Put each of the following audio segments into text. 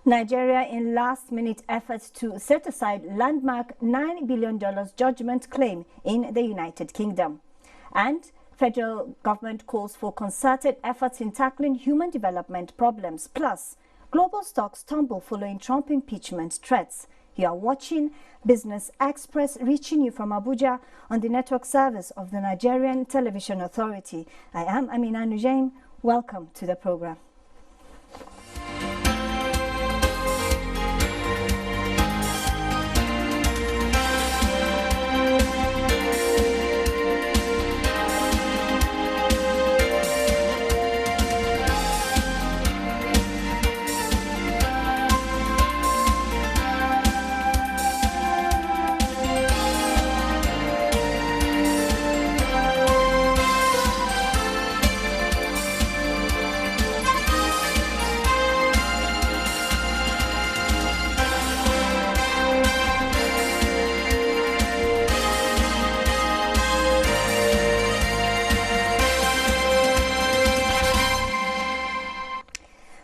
Nigeria in last-minute efforts to set aside landmark $9 billion judgment claim in the United Kingdom. And federal government calls for concerted efforts in tackling human development problems. Plus, global stocks tumble following Trump impeachment threats. You are watching Business Express, reaching you from Abuja on the network service of the Nigerian Television Authority. I am Amina Nujaim. Welcome to the program.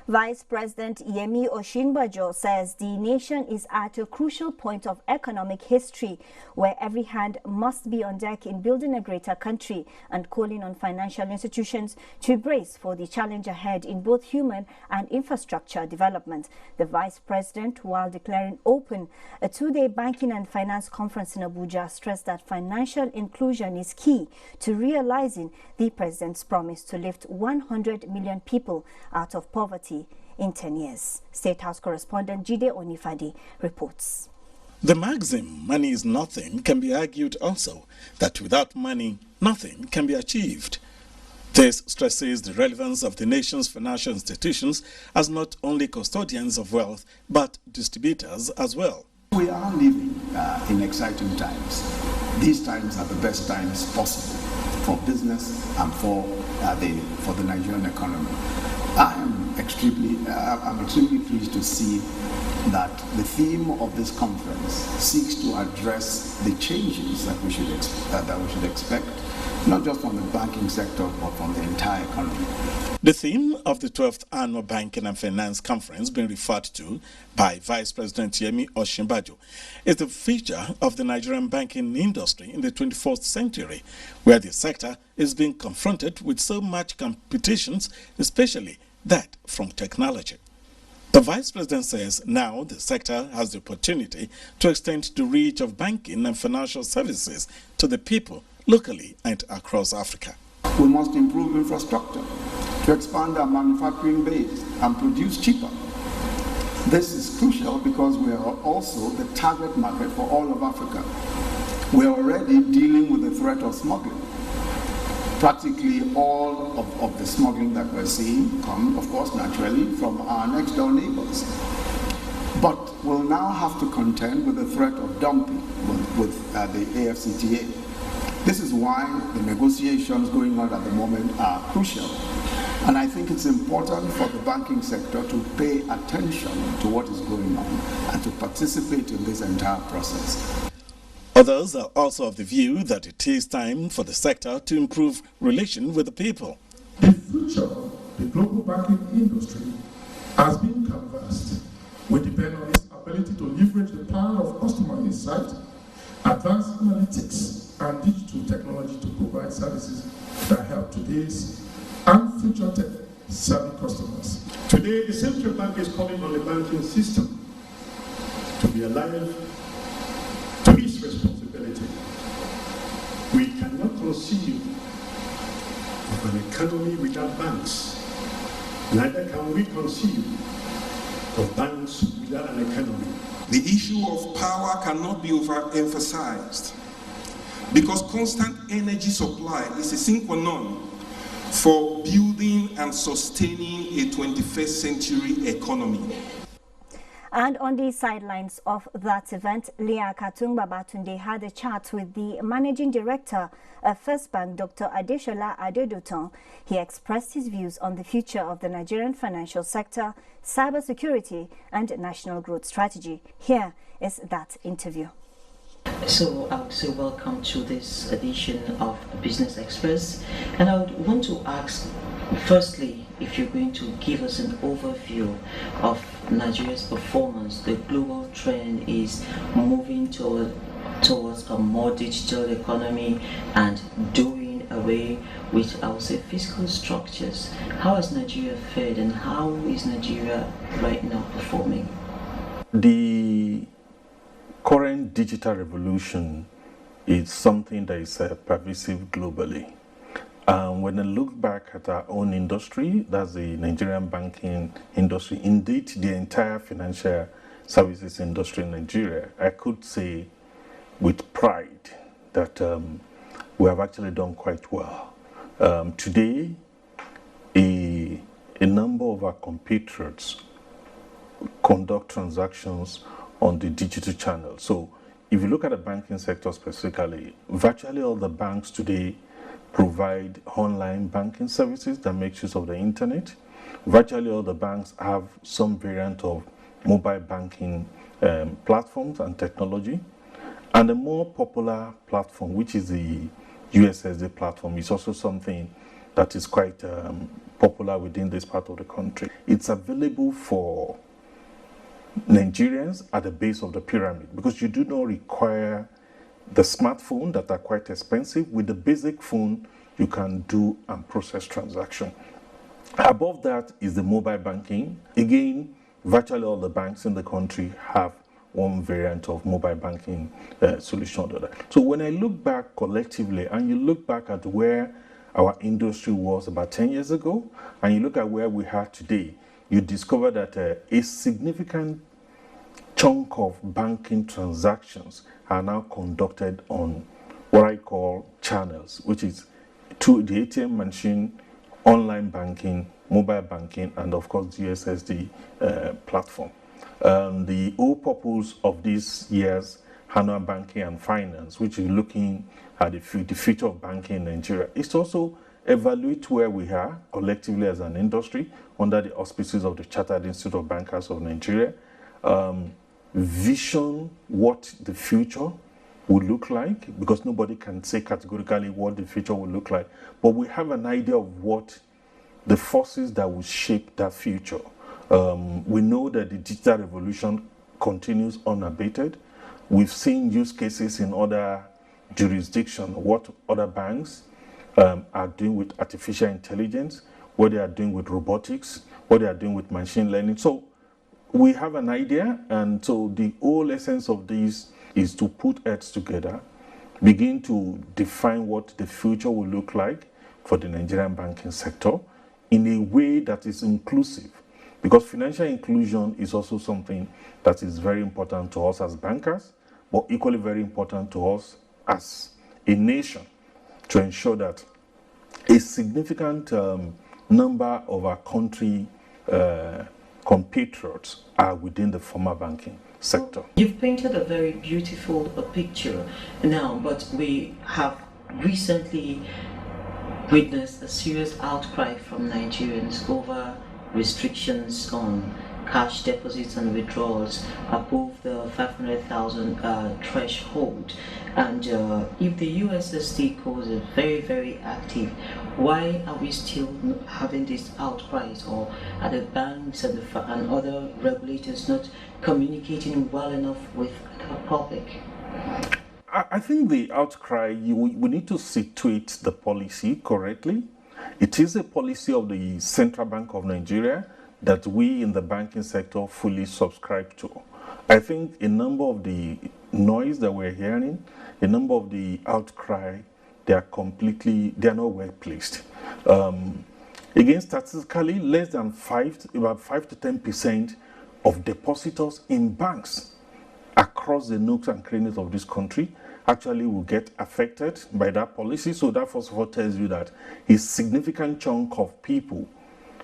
Vice President Yemi Osinbajo says the nation is at a crucial point of economic history where every hand must be on deck in building a greater country, and calling on financial institutions to brace for the challenge ahead in both human and infrastructure development. The Vice President, while declaring open a two-day banking and finance conference in Abuja, stressed that financial inclusion is key to realizing the President's promise to lift 100 million people out of poverty in 10 years. State House correspondent Jide Onifadi reports. The maxim, money is nothing, can be argued also that without money, nothing can be achieved. This stresses the relevance of the nation's financial institutions as not only custodians of wealth, but distributors as well. We are living in exciting times. These times are the best times possible for business and for the Nigerian economy. I'm extremely pleased to see that the theme of this conference seeks to address the changes that we should expect, not just from the banking sector, but from the entire economy. The theme of the 12th Annual Banking and Finance Conference, being referred to by Vice President Yemi Osinbajo, is the future of the Nigerian banking industry in the 21st century, where the sector is being confronted with so much competitions, especially that from technology. The Vice President says now the sector has the opportunity to extend the reach of banking and financial services to the people locally and across Africa. We must improve infrastructure to expand our manufacturing base and produce cheaper. This is crucial because we are also the target market for all of Africa. We are already dealing with the threat of smuggling. Practically all of the smuggling that we're seeing come, of course, naturally from our next door neighbors. But we'll now have to contend with the threat of dumping with the AfCFTA. This is why the negotiations going on at the moment are crucial. And I think it's important for the banking sector to pay attention to what is going on and to participate in this entire process. Others are also of the view that it is time for the sector to improve relation with the people. The future of the global banking industry has been canvassed. We depend on its ability to leverage the power of customer insight, advanced analytics, and digital technology to provide services that help today's and future tech-savvy customers. Today, the central bank is calling on the banking system to be alive to its responsibility. We cannot conceive of an economy without banks. Neither can we conceive of banks without an economy. The issue of power cannot be overemphasized because constant energy supply is a sine qua non for building and sustaining a 21st century economy. And on the sidelines of that event, Leah Katung Babatunde had a chat with the Managing Director of First Bank, Dr. Adeshola Adedotan. He expressed his views on the future of the Nigerian financial sector, cybersecurity, and national growth strategy. Here is that interview. So I would say welcome to this edition of Business Express, and I would want to ask, firstly, if you're going to give us an overview of Nigeria's performance, the global trend is moving towards a more digital economy and doing away with, I would say, fiscal structures. How has Nigeria fared, and how is Nigeria right now performing? The current digital revolution is something that is pervasive globally. When I look back at our own industry, that's the Nigerian banking industry, indeed the entire financial services industry in Nigeria, I could say with pride that we have actually done quite well. Today, a number of our compatriots conduct transactions on the digital channel. So if you look at the banking sector specifically, virtually all the banks today provide online banking services that make use of the internet. Virtually all the banks have some variant of mobile banking platforms and technology. And the more popular platform, which is the USSD platform, is also something that is quite popular within this part of the country. It's available for Nigerians at the base of the pyramid because you do not require the smartphone that are quite expensive. With the basic phone, you can do and process transaction. Above that is the mobile banking. Again, virtually all the banks in the country have one variant of mobile banking solution or that. So when I look back collectively and you look back at where our industry was about 10 years ago and you look at where we are today, you discover that a significant chunk of banking transactions are now conducted on what I call channels, which is to the ATM machine, online banking, mobile banking, and of course the USSD platform. The whole purpose of this year's annual banking and finance, which is looking at the future of banking in Nigeria, is to also evaluate where we are collectively as an industry under the auspices of the Chartered Institute of Bankers of Nigeria, vision what the future would look like, because nobody can say categorically what the future will look like, but we have an idea of what the forces that will shape that future. We know that the digital revolution continues unabated. We've seen use cases in other jurisdictions, what other banks are doing with artificial intelligence, what they are doing with robotics, what they are doing with machine learning. So we have an idea, and so the whole essence of this is to put heads together, begin to define what the future will look like for the Nigerian banking sector in a way that is inclusive. Because financial inclusion is also something that is very important to us as bankers, but equally very important to us as a nation, to ensure that a significant number of our country compatriots are within the formal banking sector. You've painted a very beautiful picture now, but we have recently witnessed a serious outcry from Nigerians over restrictions on cash deposits and withdrawals above the 500,000 threshold. And if the USSD code is very, very active, why are we still having these outcries, or are the banks and other regulators not communicating well enough with the public? I think the outcry, we need to situate the policy correctly. It is a policy of the Central Bank of Nigeria that we in the banking sector fully subscribe to. I think a number of the noise that we're hearing, a number of the outcry, they are not well placed. Again, statistically, less than about 5 to 10% of depositors in banks across the nooks and crannies of this country actually will get affected by that policy. So that first of all tells you that a significant chunk of people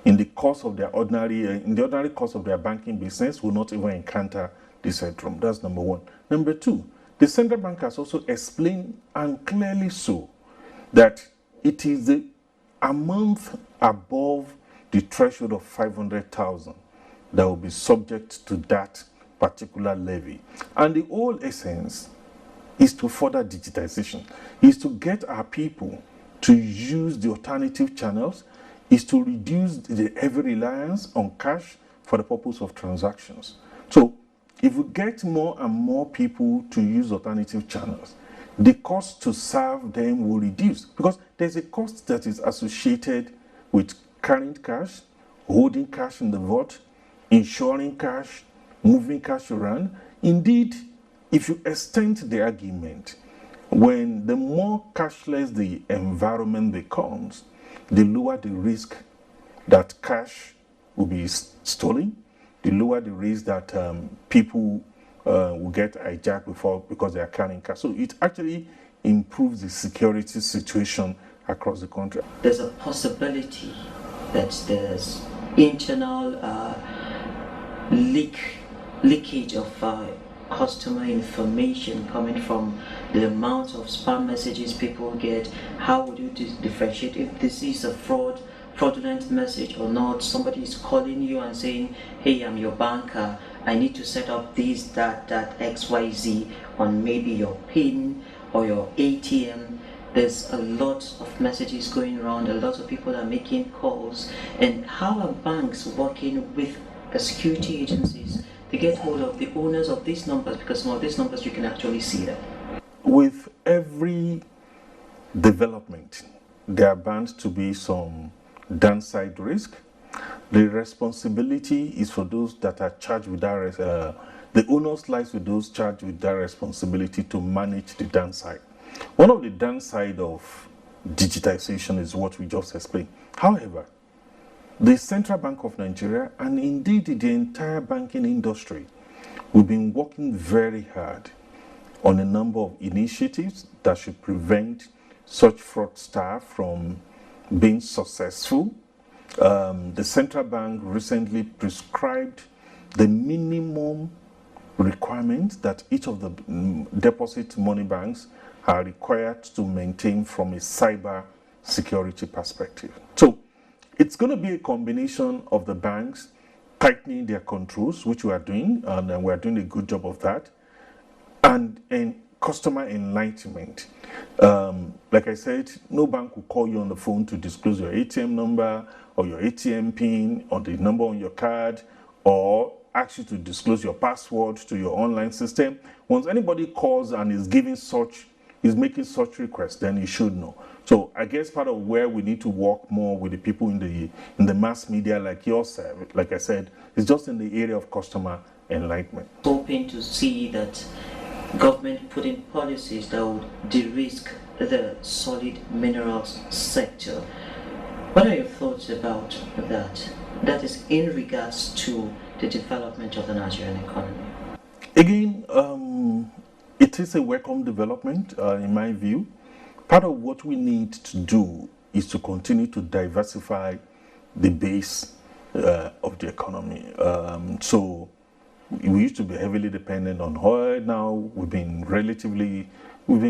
in the course of their ordinary course of their banking business will not even encounter this headroom. That's number one. Number two, the central bank has also explained, and clearly so, that it is a month above the threshold of 500,000 that will be subject to that particular levy. And the whole essence is to further digitization, is to get our people to use the alternative channels, is to reduce the heavy reliance on cash for the purpose of transactions. So if we get more and more people to use alternative channels, the cost to serve them will reduce, because there's a cost that is associated with carrying cash, holding cash in the vault, insuring cash, moving cash around. Indeed, if you extend the argument, when the more cashless the environment becomes, the lower the risk that cash will be stolen, the lower the risk that people will get hijacked because they are carrying cash. So it actually improves the security situation across the country. There's a possibility that there's internal leakage of customer information coming from the amount of spam messages people get. How would you differentiate if this is a fraudulent message or not? Somebody is calling you and saying, hey, I'm your banker, I need to set up this, that, XYZ on maybe your PIN or your ATM. There's a lot of messages going around, a lot of people are making calls. And how are banks working with the security agencies to get hold of the owners of these numbers? Because some of these numbers you can actually see them. With every development, there are bound to be some downside risk. The responsibility is for those that are charged with that, the onus lies with those charged with that responsibility to manage the downside. One of the downside of digitization is what we just explained. However, the Central Bank of Nigeria, and indeed the entire banking industry, we've been working very hard on a number of initiatives that should prevent such fraudsters from being successful. The Central Bank recently prescribed the minimum requirements that each of the deposit money banks are required to maintain from a cyber security perspective. So it's going to be a combination of the banks tightening their controls, which we are doing, and we are doing a good job of that, and customer enlightenment. Like I said, no bank will call you on the phone to disclose your ATM number or your ATM PIN or the number on your card, or ask you to disclose your password to your online system. Once anybody calls and is making such requests, then you should know. So I guess part of where we need to work more with the people in the mass media like yourself, like I said, is just in the area of customer enlightenment. Hoping to see that government put in policies that would de-risk the solid minerals sector. What are your thoughts about that? That is in regards to the development of the Nigerian economy. Again, it is a welcome development, in my view. Part of what we need to do is to continue to diversify the base of the economy. So we used to be heavily dependent on oil. Now we've been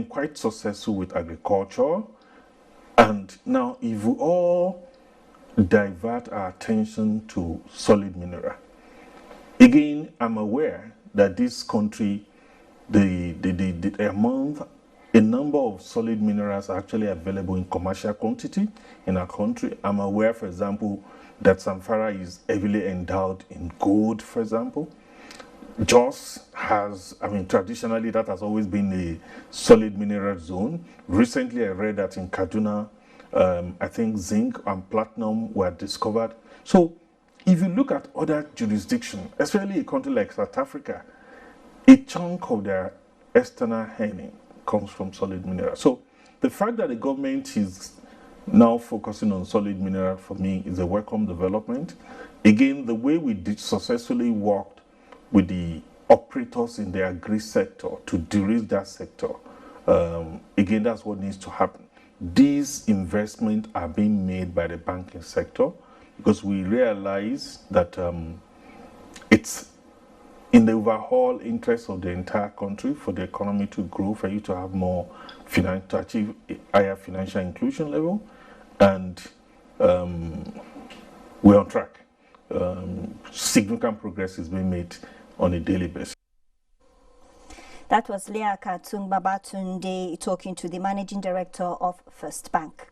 quite successful with agriculture. And now if we all divert our attention to solid mineral, again, I'm aware that this country, a number of solid minerals are actually available in commercial quantity in our country. I'm aware, for example, that Zamfara is heavily endowed in gold, for example. Jos has, traditionally that has always been a solid mineral zone. Recently I read that in Kaduna, I think zinc and platinum were discovered. So if you look at other jurisdictions, especially a country like South Africa, a chunk of their external earning comes from solid mineral. So the fact that the government is now focusing on solid mineral, for me, is a welcome development. Again, the way we successfully worked with the operators in the agri sector to de-risk that sector, again, that's what needs to happen. These investments are being made by the banking sector because we realize that it's in the overall interest of the entire country for the economy to grow, for you to have more to achieve a higher financial inclusion level, and we're on track. Significant progress is being made on a daily basis. That was Leah Katung Babatunde talking to the Managing Director of First Bank.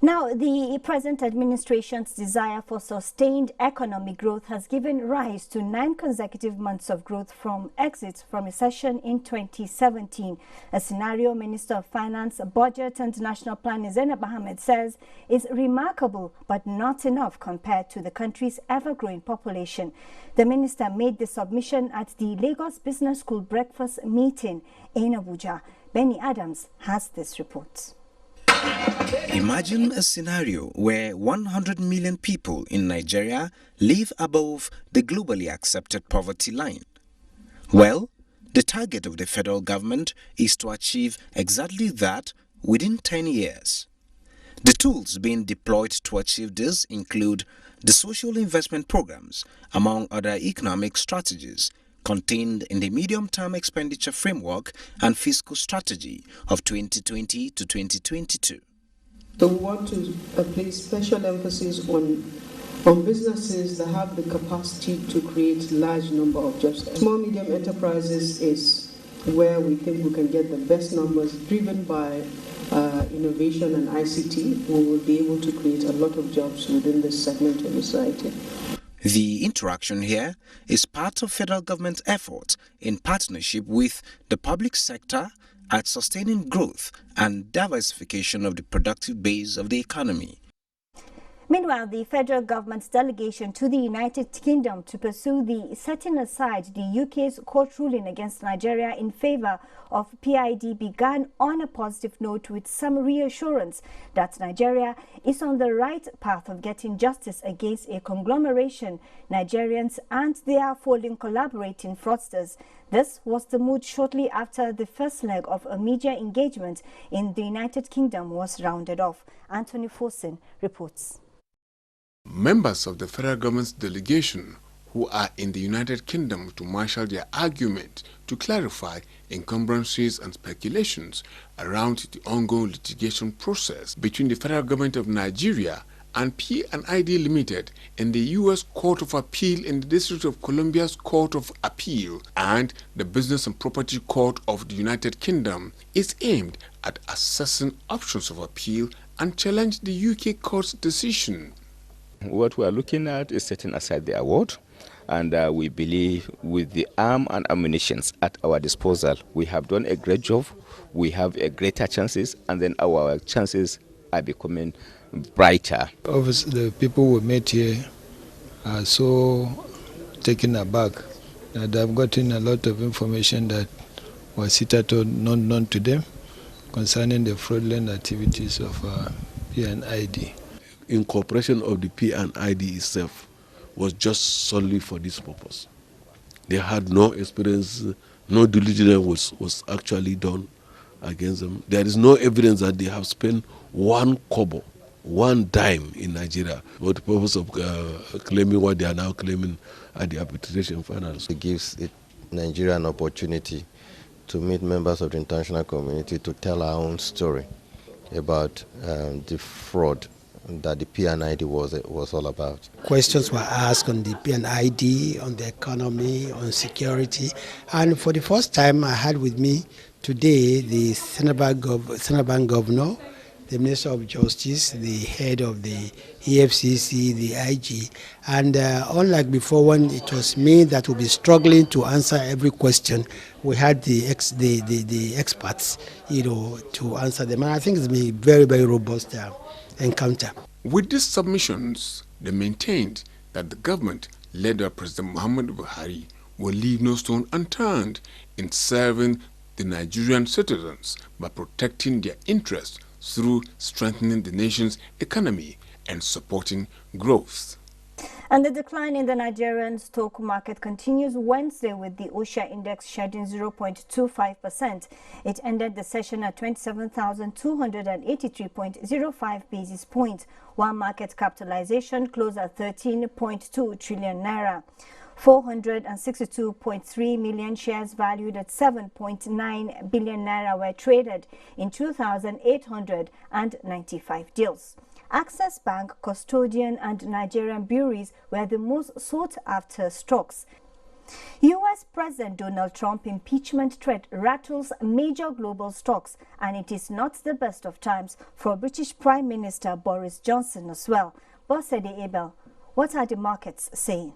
Now, the present administration's desire for sustained economic growth has given rise to 9 consecutive months of growth from exits from recession in 2017. A scenario Minister of Finance, Budget and National Planning Zainab Ahmed says is remarkable but not enough compared to the country's ever-growing population. The minister made the submission at the Lagos Business School breakfast meeting in Abuja. Benny Adams has this report. Imagine a scenario where 100 million people in Nigeria live above the globally accepted poverty line. Well, the target of the federal government is to achieve exactly that within 10 years. The tools being deployed to achieve this include the social investment programs, among other economic strategies contained in the medium-term expenditure framework and fiscal strategy of 2020 to 2022. So we want to place special emphasis on businesses that have the capacity to create large number of jobs. Small medium enterprises is where we think we can get the best numbers, driven by innovation and ICT. We will be able to create a lot of jobs within this segment of society. The interaction here is part of federal government efforts in partnership with the public sector at sustaining growth and diversification of the productive base of the economy. Meanwhile, the federal government's delegation to the United Kingdom to pursue the setting aside the UK's court ruling against Nigeria in favor of PID began on a positive note, with some reassurance that Nigeria is on the right path of getting justice against a conglomeration, Nigerians and their fallen collaborating fraudsters. This was the mood shortly after the first leg of a media engagement in the United Kingdom was rounded off. Anthony Forsen reports. Members of the federal government's delegation who are in the United Kingdom to marshal their argument to clarify encumbrances and speculations around the ongoing litigation process between the federal government of Nigeria and P&ID Limited in the U.S. Court of Appeal in the District of Columbia's Court of Appeal and the Business and Property Court of the United Kingdom is aimed at assessing options of appeal and challenge the UK court's decision. What we are looking at is setting aside the award, and we believe with the arm and ammunition at our disposal, we have done a great job, we have a greater chances, and then our chances are becoming brighter. Obviously, the people we met here are so taken aback that they've gotten a lot of information that was hitherto not known to them concerning the fraudulent activities of P&ID. Incorporation of the P&ID itself was just solely for this purpose. They had no experience, no due diligence was actually done against them. There is no evidence that they have spent one kobo, one dime in Nigeria for the purpose of claiming what they are now claiming at the arbitration finals. It gives Nigeria an opportunity to meet members of the international community to tell our own story about the fraud that the P&ID was all about. Questions were asked on the P&ID, on the economy, on security, and for the first time I had with me today the Central Bank Governor, the Minister of Justice, the head of the EFCC, the IG, and unlike before when it was me that would be struggling to answer every question, we had the experts, to answer them. And I think it's been a very, very robust encounter. With these submissions, they maintained that the government, led by President Muhammadu Buhari, will leave no stone unturned in serving the Nigerian citizens by protecting their interests through strengthening the nation's economy and supporting growth. And the decline in the Nigerian stock market continues Wednesday, with the OSHA index shedding 0.25%. It ended the session at 27,283.05 basis points, while market capitalization closed at 13.2 trillion naira. 462.3 million shares valued at 7.9 billion naira were traded in 2,895 deals. Access Bank, Custodian and Nigerian Breweries were the most sought-after stocks. U.S. President Donald Trump impeachment threat rattles major global stocks, and it is not the best of times for British Prime Minister Boris Johnson as well. Bosede Abel, what are the markets saying?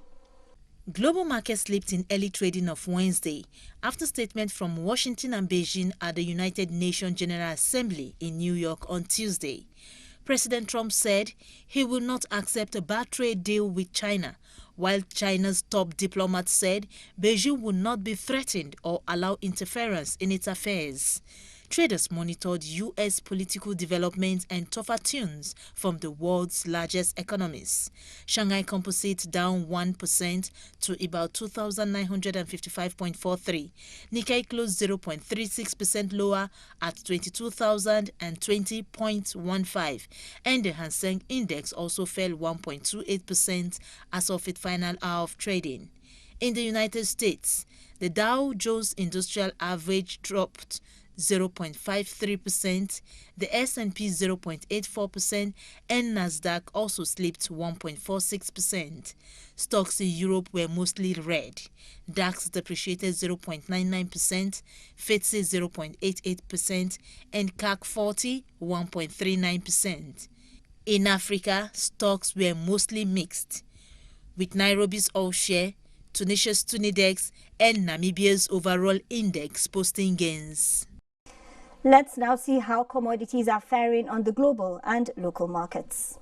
Global markets slipped in early trading of Wednesday after statements from Washington and Beijing at the United Nations General Assembly in New York on Tuesday. President Trump said he will not accept a bad trade deal with China, while China's top diplomat said Beijing will not be threatened or allow interference in its affairs. Traders monitored U.S. political developments and tougher tunes from the world's largest economies. Shanghai Composite down 1% to about 2,955.43. Nikkei closed 0.36% lower at 22,020.15. And the Hang Seng Index also fell 1.28% as of its final hour of trading. In the United States, the Dow Jones Industrial Average dropped 0.53%, the S&P 0.84%, and Nasdaq also slipped 1.46%. Stocks in Europe were mostly red. DAX depreciated 0.99%, FTSE 0.88%, and CAC 40 1.39%. In Africa, stocks were mostly mixed, with Nairobi's all share, Tunisia's Tunidex, and Namibia's overall index posting gains. Let's now see how commodities are faring on the global and local markets.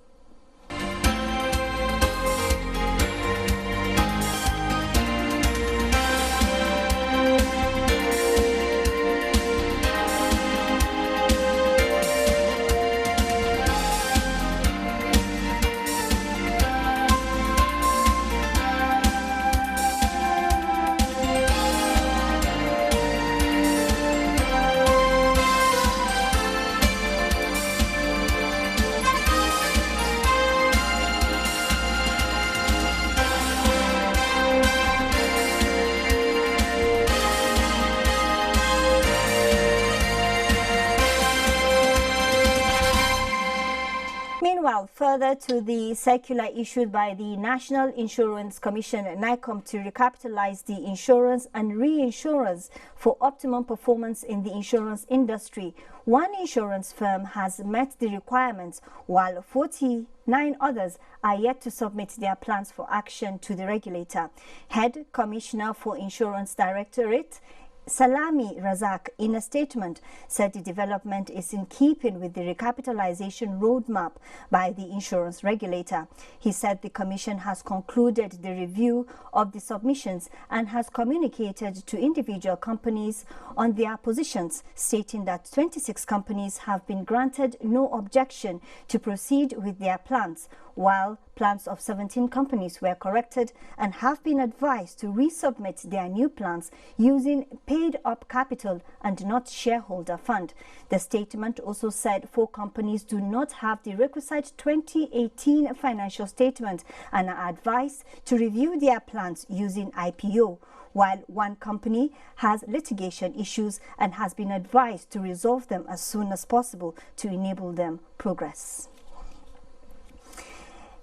Meanwhile, further to the circular issued by the National Insurance Commission, NICOM, to recapitalize the insurance and reinsurers for optimum performance in the insurance industry, one insurance firm has met the requirements, while 49 others are yet to submit their plans for action to the regulator. Head Commissioner for Insurance Directorate Salami Razak, in a statement, said the development is in keeping with the recapitalization roadmap by the insurance regulator. He said the Commission has concluded the review of the submissions and has communicated to individual companies on their positions, stating that 26 companies have been granted no objection to proceed with their plans, while plans of 17 companies were corrected and have been advised to resubmit their new plans using paid-up capital and not shareholder fund. The statement also said 4 companies do not have the requisite 2018 financial statement and are advised to review their plans using IPO, while 1 company has litigation issues and has been advised to resolve them as soon as possible to enable them progress.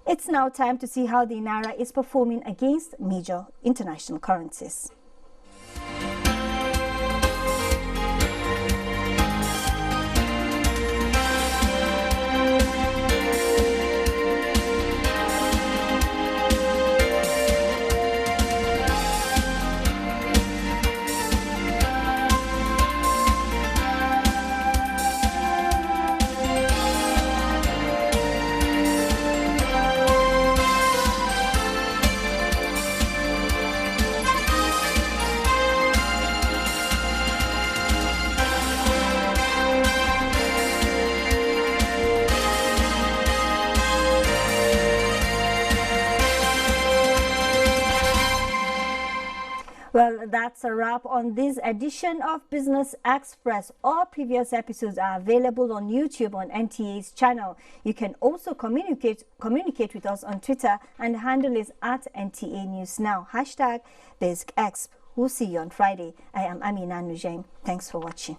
It's now time to see how the Naira is performing against major international currencies. Well, that's a wrap on this edition of Business Express. All previous episodes are available on YouTube on NTA's channel. You can also communicate with us on Twitter, and the handle is @NTA News Now, #BasicExp. We'll see you on Friday. I am Amina Nujeng. Thanks for watching.